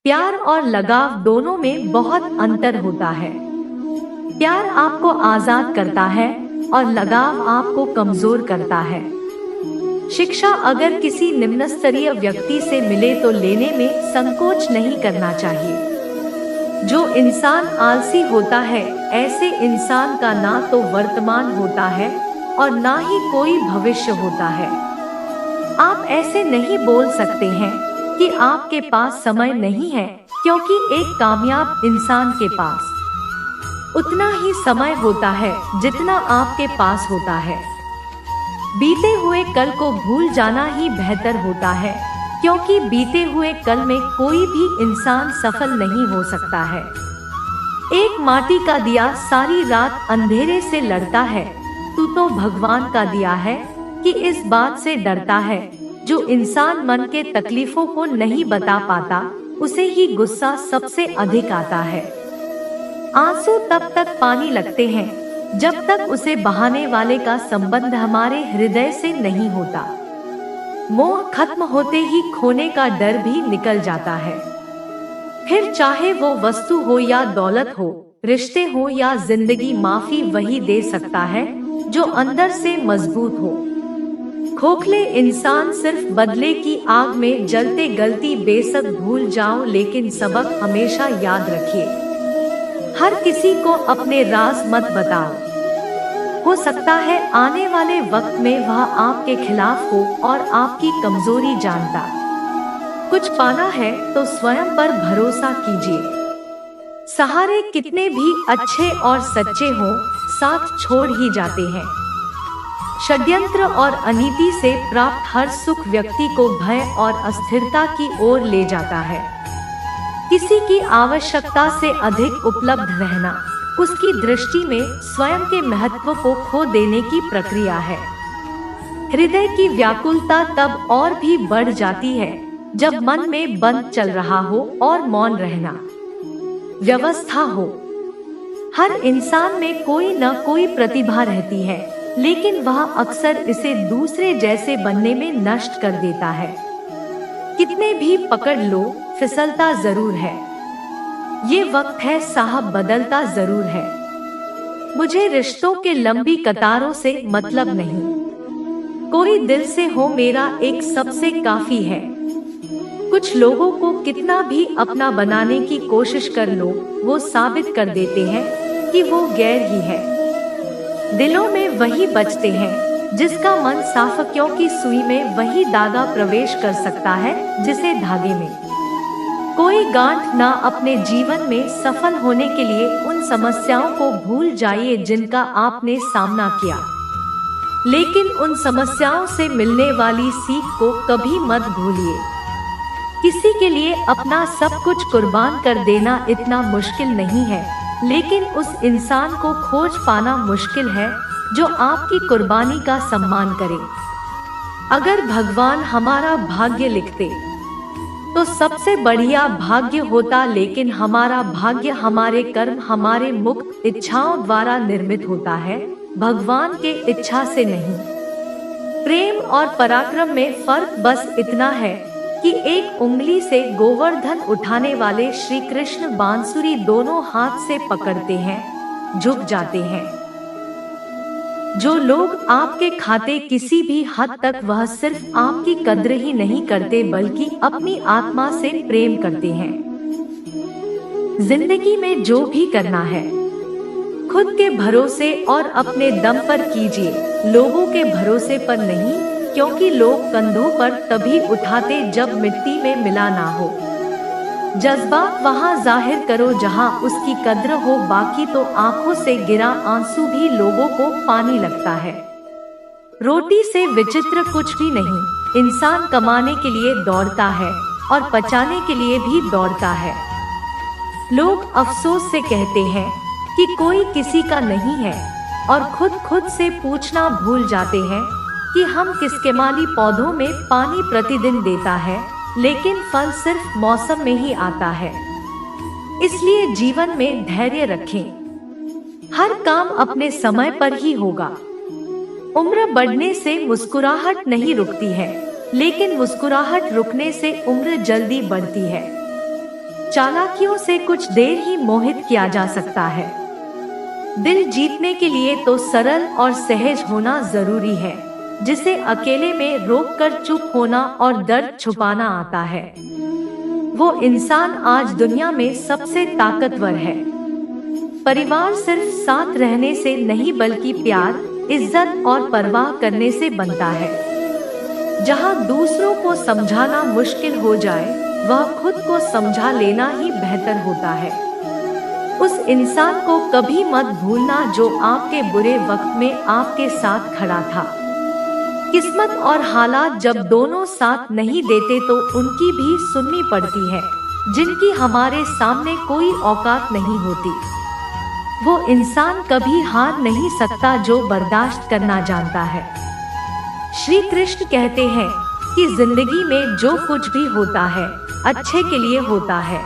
प्यार और लगाव दोनों में बहुत अंतर होता है। प्यार आपको आजाद करता है और लगाव आपको कमजोर करता है। शिक्षा अगर किसी निम्न स्तरीय व्यक्ति से मिले तो लेने में संकोच नहीं करना चाहिए। जो इंसान आलसी होता है, ऐसे इंसान का ना तो वर्तमान होता है और ना ही कोई भविष्य होता है। आप ऐसे नहीं बोल सकते हैं कि आपके पास समय नहीं है, क्योंकि एक कामयाब इंसान के पास उतना ही समय होता है जितना आपके पास होता है। बीते हुए कल को भूल जाना ही बेहतर होता है, क्योंकि बीते हुए कल में कोई भी इंसान सफल नहीं हो सकता है। एक माटी का दिया सारी रात अंधेरे से लड़ता है, तू तो भगवान का दिया है कि इस बात से डरता है। जो इंसान मन के तकलीफों को नहीं बता पाता, उसे ही गुस्सा सबसे अधिक आता है। आंसू तब तक पानी लगते हैं जब तक उसे बहाने वाले का संबंध हमारे हृदय से नहीं होता। मोह खत्म होते ही खोने का डर भी निकल जाता है। फिर चाहे वो वस्तु हो या दौलत हो, रिश्ते हो या जिंदगी, माफी वही दे सकता है जो अंदर से मजबूत हो। खोखले इंसान सिर्फ बदले की आग में जलते, गलती बेशक भूल जाओ लेकिन सबक हमेशा याद रखिए। हर किसी को अपने राज मत बताओ। हो सकता है आने वाले वक्त में वह आपके खिलाफ हो और आपकी कमजोरी जानता। कुछ पाना है तो स्वयं पर भरोसा कीजिए। सहारे कितने भी अच्छे और सच्चे हों, साथ छोड़ ही जाते हैं। षड्यंत्र और अनीति से प्राप्त हर सुख व्यक्ति को भय और अस्थिरता की ओर ले जाता है। किसी की आवश्यकता से अधिक उपलब्ध रहना उसकी दृष्टि में स्वयं के महत्व को खो देने की प्रक्रिया है। हृदय की व्याकुलता तब और भी बढ़ जाती है जब मन में बंद चल रहा हो और मौन रहना व्यवस्था हो। हर इंसान में कोई न कोई प्रतिभा रहती है, लेकिन वह अक्सर इसे दूसरे जैसे बनने में नष्ट कर देता है। कितने भी पकड़ लो, फिसलता जरूर है। ये वक्त है साहब, बदलता जरूर है। मुझे रिश्तों के लंबी कतारों से मतलब नहीं, कोई दिल से हो मेरा एक सबसे काफी है। कुछ लोगों को कितना भी अपना बनाने की कोशिश कर लो, वो साबित कर देते हैं कि वो गैर ही है। दिलों में वही बचते हैं जिसका मन साफ, क्योंकि सुई में वही धागा प्रवेश कर सकता है जिसे धागे में कोई गांठ ना। अपने जीवन में सफल होने के लिए उन समस्याओं को भूल जाइए जिनका आपने सामना किया, लेकिन उन समस्याओं से मिलने वाली सीख को कभी मत भूलिए। किसी के लिए अपना सब कुछ कुर्बान कर देना इतना मुश्किल नहीं है, लेकिन उस इंसान को खोज पाना मुश्किल है जो आपकी कुर्बानी का सम्मान करे। अगर भगवान हमारा भाग्य लिखते तो सबसे बढ़िया भाग्य होता, लेकिन हमारा भाग्य हमारे कर्म, हमारे मुक्त इच्छाओं द्वारा निर्मित होता है, भगवान के इच्छा से नहीं। प्रेम और पराक्रम में फर्क बस इतना है कि एक उंगली से गोवर्धन उठाने वाले श्री कृष्ण बांसुरी दोनों हाथ से पकड़ते हैं, झुक जाते हैं। जो लोग आपके खाते किसी भी हद तक, वह सिर्फ आपकी कद्र ही नहीं करते बल्कि अपनी आत्मा से प्रेम करते हैं। जिंदगी में जो भी करना है खुद के भरोसे और अपने दम पर कीजिए, लोगों के भरोसे पर नहीं, क्योंकि लोग कंधों पर तभी उठाते जब मिट्टी में मिला ना हो। जज्बात वहाँ जाहिर करो जहाँ उसकी कद्र हो, बाकी तो आंखों से गिरा आंसू भी लोगों को पानी लगता है। रोटी से विचित्र कुछ भी नहीं। इंसान कमाने के लिए दौड़ता है और पचाने के लिए भी दौड़ता है। लोग अफसोस से कहते हैं कि कोई किसी का नहीं है और खुद से पूछना भूल जाते हैं कि हम किसके माली पौधों में पानी प्रतिदिन देता है, लेकिन फल सिर्फ मौसम में ही आता है। इसलिए जीवन में धैर्य रखें। हर काम अपने समय पर ही होगा। उम्र बढ़ने से मुस्कुराहट नहीं रुकती है, लेकिन मुस्कुराहट रुकने से उम्र जल्दी बढ़ती है। चालाकियों से कुछ देर ही मोहित किया जा सकता है। दिल जीतने के लिए तो सरल और सहज होना जरूरी है, जिसे अकेले में रोककर चुप होना और दर्द छुपाना आता है। वो इंसान आज दुनिया में सबसे ताकतवर है। परिवार सिर्फ साथ रहने से नहीं बल्कि प्यार, इज्जत और परवाह करने से बनता है। जहाँ दूसरों को समझाना मुश्किल हो जाए, वह खुद को समझा लेना ही बेहतर होता है। उस इंसान को कभी मत भूलना जो आपके बुरे वक्त में आपके साथ खड़ा था। किस्मत और हालात जब दोनों साथ नहीं देते तो उनकी भी सुननी पड़ती है, जिनकी हमारे सामने कोई औकात नहीं होती। वो इंसान कभी हार नहीं सकता जो बर्दाश्त करना जानता है। श्री कृष्ण कहते हैं कि जिंदगी में जो कुछ भी होता है अच्छे के लिए होता है।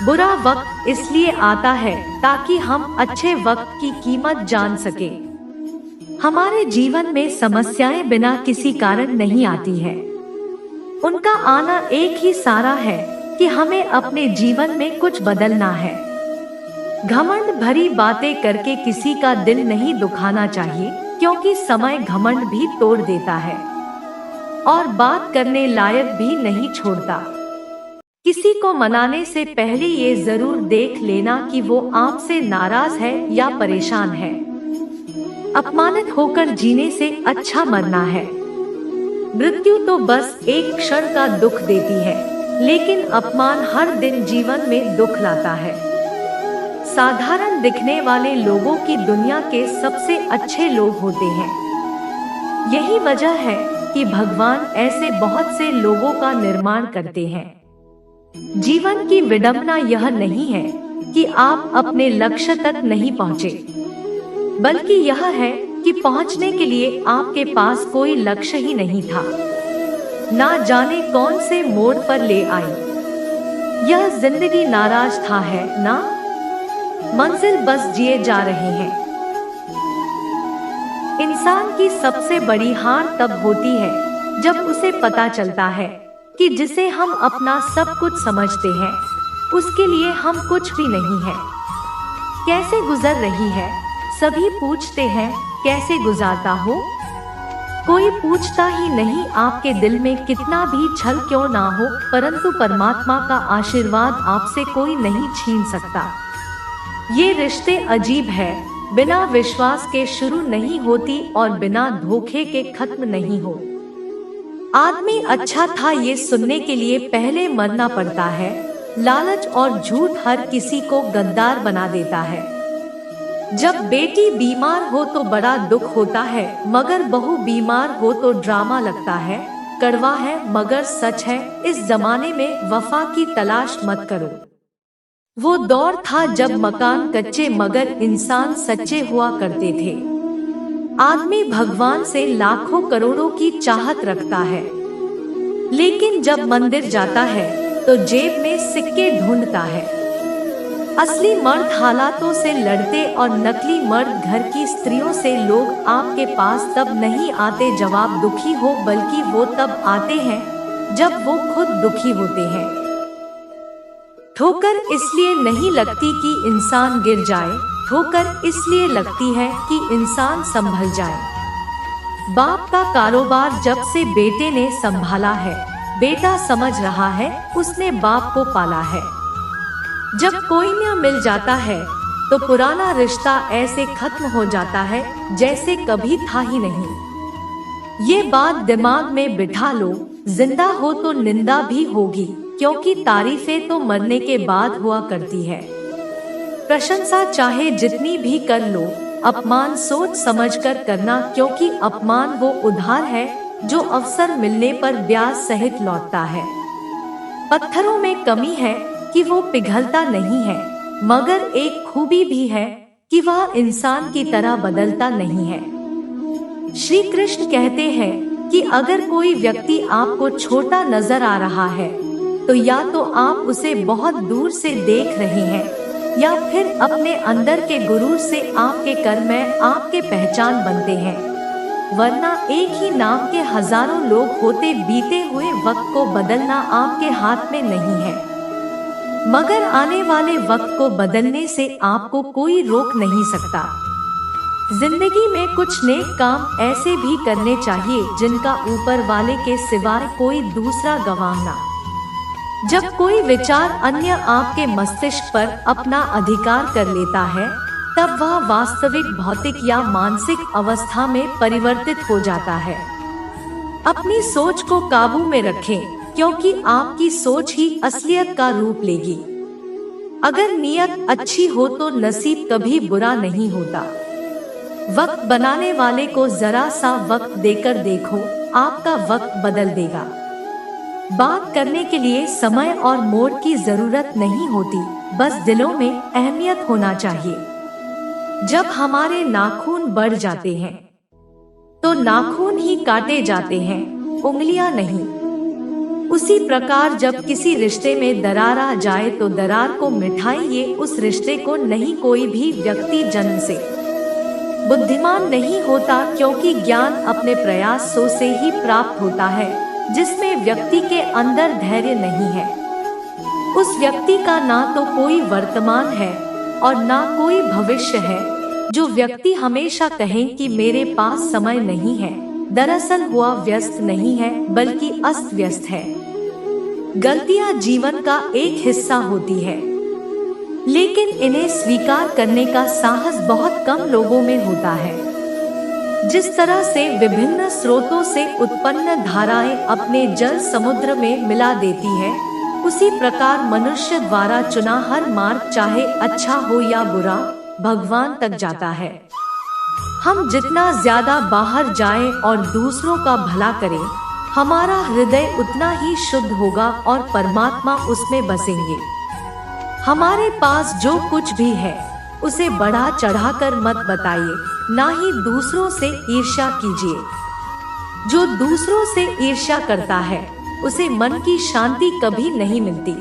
बुरा वक्त इसलिए आता है ताकि हम अच्छे वक्त की कीमत जान सके। हमारे जीवन में समस्याएं बिना किसी कारण नहीं आती है। उनका आना एक ही सारा है कि हमें अपने जीवन में कुछ बदलना है। घमंड भरी बातें करके किसी का दिल नहीं दुखाना चाहिए, क्योंकि समय घमंड भी तोड़ देता है और बात करने लायक भी नहीं छोड़ता। किसी को मनाने से पहले ये जरूर देख लेना कि वो आपसे नाराज है या परेशान है। अपमानित होकर जीने से अच्छा मरना है। मृत्यु तो बस एक क्षण का दुख देती है, लेकिन अपमान हर दिन जीवन में दुख लाता है। साधारण दिखने वाले लोगों की दुनिया के सबसे अच्छे लोग होते हैं। यही वजह है कि भगवान ऐसे बहुत से लोगों का निर्माण करते हैं। जीवन की विडंबना यह नहीं है कि आप अपने लक्ष्य तक नहीं पहुँचे, बल्कि यह है कि पहुंचने के लिए आपके पास कोई लक्ष्य ही नहीं था। ना जाने कौन से मोड़ पर ले आई यह जिंदगी नाराज था है ना, मंजिल बस जिए जा रहे हैं। इंसान की सबसे बड़ी हार तब होती है जब उसे पता चलता है कि जिसे हम अपना सब कुछ समझते हैं, उसके लिए हम कुछ भी नहीं है। कैसे गुजर रही है, सभी पूछते हैं, कैसे गुजारता हो? कोई पूछता ही नहीं आपके दिल में कितना भी छल क्यों ना हो, परंतु परमात्मा का आशीर्वाद आपसे कोई नहीं छीन सकता। ये रिश्ते अजीब है, बिना विश्वास के शुरू नहीं होती और बिना धोखे के खत्म नहीं हो। आदमी अच्छा था ये सुनने के लिए पहले मरना पड़ता है। लालच और झूठ हर किसी को गद्दार बना देता है। जब बेटी बीमार हो तो बड़ा दुख होता है, मगर बहू बीमार हो तो ड्रामा लगता है। कड़वा है मगर सच है, इस जमाने में वफा की तलाश मत करो। वो दौर था जब मकान कच्चे मगर इंसान सच्चे हुआ करते थे। आदमी भगवान से लाखों करोड़ों की चाहत रखता है, लेकिन जब मंदिर जाता है तो जेब में सिक्के ढूंढता है। असली मर्द हालातों से लड़ते और नकली मर्द घर की स्त्रियों से। लोग आपके पास तब नहीं आते जब आप दुखी हो, बल्कि वो तब आते हैं जब वो खुद दुखी होते हैं। ठोकर इसलिए नहीं लगती कि इंसान गिर जाए, ठोकर इसलिए लगती है कि इंसान संभल जाए। बाप का कारोबार जब से बेटे ने संभाला है, बेटा समझ रहा है उसने बाप को पाला है। जब कोई न मिल जाता है तो पुराना रिश्ता ऐसे खत्म हो जाता है जैसे कभी था ही नहीं। ये बात दिमाग में बिठा लो, जिंदा हो तो निंदा भी होगी, क्योंकि तारीफें तो मरने के बाद हुआ करती है। प्रशंसा चाहे जितनी भी कर लो, अपमान सोच समझकर करना, क्योंकि अपमान वो उधार है जो अवसर मिलने पर ब्याज सहित लौटता है। पत्थरों में कमी है कि वो पिघलता नहीं है, मगर एक खूबी भी है कि वह इंसान की तरह बदलता नहीं है। श्री कृष्ण कहते हैं कि अगर कोई व्यक्ति आपको छोटा नजर आ रहा है तो या तो आप उसे बहुत दूर से देख रहे हैं, या फिर अपने अंदर के गुरूर से आपके कर्म में आपके पहचान बनते हैं। वरना एक ही नाम के हजारों लोग होते, बीते हुए वक्त को बदलना आपके हाथ में नहीं है। मगर आने वाले वक्त को बदलने से आपको कोई रोक नहीं सकता। जिंदगी में कुछ नेक काम ऐसे भी करने चाहिए जिनका ऊपर वाले के सिवाय कोई दूसरा गवाह ना। जब कोई विचार अन्य आपके मस्तिष्क पर अपना अधिकार कर लेता है, तब वह वास्तविक भौतिक या मानसिक अवस्था में परिवर्तित हो जाता है। अपनी सोच को काबू में रखें, क्योंकि आपकी सोच ही असलियत का रूप लेगी। अगर नियत अच्छी हो तो नसीब कभी बुरा नहीं होता। वक्त बनाने वाले को जरा सा वक्त देकर देखो, आपका वक्त बदल देगा। बात करने के लिए समय और मोड़ की जरूरत नहीं होती, बस दिलों में अहमियत होना चाहिए। जब हमारे नाखून बढ़ जाते हैं तो नाखून ही काटे जाते हैं, उंगलियां नहीं। उसी प्रकार जब किसी रिश्ते में दरार आ जाए तो दरार को मिटाइए। उस रिश्ते को नहीं कोई भी व्यक्ति जन्म से बुद्धिमान नहीं होता, क्योंकि ज्ञान अपने प्रयासों से ही प्राप्त होता है। जिसमें व्यक्ति के अंदर धैर्य नहीं है, उस व्यक्ति का ना तो कोई वर्तमान है और ना कोई भविष्य है। जो व्यक्ति हमेशा कहें कि मेरे पास समय नहीं है, दरअसल हुआ व्यस्त नहीं है बल्कि अस्त व्यस्त है। गलतियां जीवन का एक हिस्सा होती है, लेकिन इन्हें स्वीकार करने का साहस बहुत कम लोगों में होता है। जिस तरह से विभिन्न स्रोतों से उत्पन्न धाराएं अपने जल समुद्र में मिला देती है, उसी प्रकार मनुष्य द्वारा चुना हर मार्ग, चाहे अच्छा हो या बुरा, भगवान तक जाता है। हम जितना ज्यादा बाहर जाएं और दूसरों का भला करें, हमारा हृदय उतना ही शुद्ध होगा और परमात्मा उसमें बसेंगे। हमारे पास जो कुछ भी है उसे बढ़ा चढ़ाकर मत बताइए, ना ही दूसरों से ईर्ष्या कीजिए। जो दूसरों से ईर्ष्या करता है उसे मन की शांति कभी नहीं मिलती।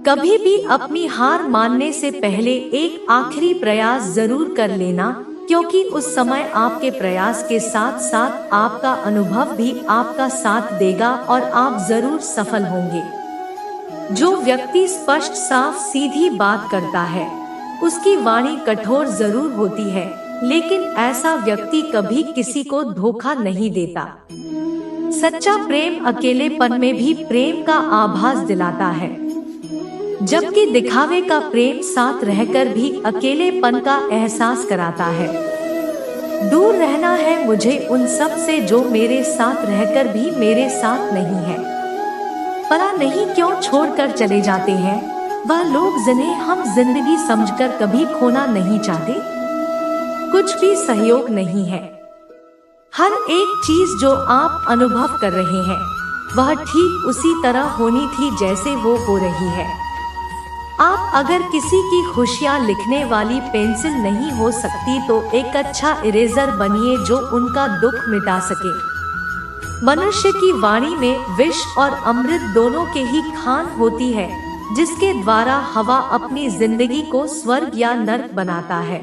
कभी भी अपनी हार मानने से पहले एक आखिरी प्रयास जरूर कर लेना, क्योंकि उस समय आपके प्रयास के साथ साथ आपका अनुभव भी आपका साथ देगा और आप जरूर सफल होंगे। जो व्यक्ति स्पष्ट साफ सीधी बात करता है उसकी वाणी कठोर जरूर होती है, लेकिन ऐसा व्यक्ति कभी किसी को धोखा नहीं देता। सच्चा प्रेम अकेलेपन में भी प्रेम का आभास दिलाता है, जबकि दिखावे का प्रेम साथ रहकर भी अकेलेपन का एहसास कराता है। दूर रहना है मुझे उन सब से जो मेरे साथ रहकर भी मेरे साथ नहीं है। पता नहीं क्यों छोड़कर चले जाते हैं वह लोग जिन्हें हम जिंदगी समझकर कभी खोना नहीं चाहते। कुछ भी सहयोग नहीं है। हर एक चीज जो आप अनुभव कर रहे हैं वह ठीक उसी तरह होनी थी जैसे वो हो रही है। आप अगर किसी की खुशियाँ लिखने वाली पेंसिल नहीं हो सकती तो एक अच्छा इरेजर बनिए जो उनका दुख मिटा सके। मनुष्य की वाणी में विष और अमृत दोनों के ही खान होती है, जिसके द्वारा हवा अपनी जिंदगी को स्वर्ग या नर्क बनाता है।